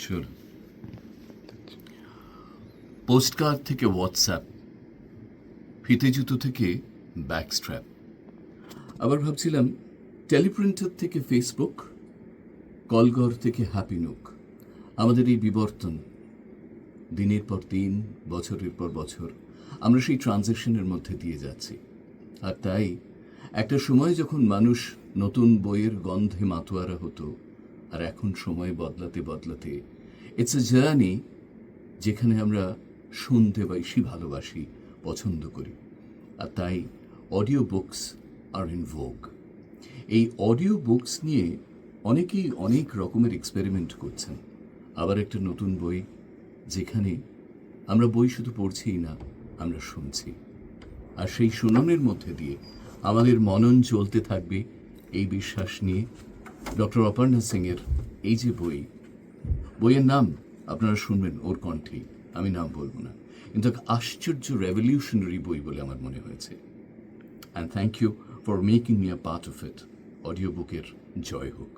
Sure. Postcard থেকে WhatsApp, ফিতে জুতো থেকে ব্যাকস্ট্র্যাপ। আবার ভাবছিলাম টেলিপ্রিন্টার থেকে ফেসবুক, কলঘর থেকে হ্যাপি নুক। আমাদের এই বিবর্তন, দিনের পর দিন, বছরের পর বছর আমরা সেই ট্রানজিশনের মধ্যে দিয়ে যাচ্ছি। আর তাই একটা সময় যখন মানুষ নতুন বইয়ের গন্ধে মাতোয়ারা হতো, আর এখন সময় বদলাতে বদলাতে ইটস এ জার্নি যেখানে আমরা শুনতে বেশি ভালোবাসি, পছন্দ করি। আর তাই অডিও বুকস আর ইন ভোগ। এই অডিও বুকস নিয়ে অনেকেই অনেক রকমের এক্সপেরিমেন্ট করছেন। আবার একটা নতুন বই, যেখানে আমরা বই শুধু পড়ছিই না, আমরা শুনছি। আর সেই শুনানোর মধ্যে দিয়ে আমাদের মনন চলতে থাকবে এই বিশ্বাস নিয়ে। ডক্টর অপর্ণা সিংয়ের এই যে বইয়ের নাম আপনারা শুনবেন ওর কণ্ঠে, আমি নাম বলবো না, কিন্তু এক আশ্চর্য রেভলিউশনারি বই বলে আমার মনে হয়েছে। And thank you for making me a part of it. Audio বুকের জয় হোক।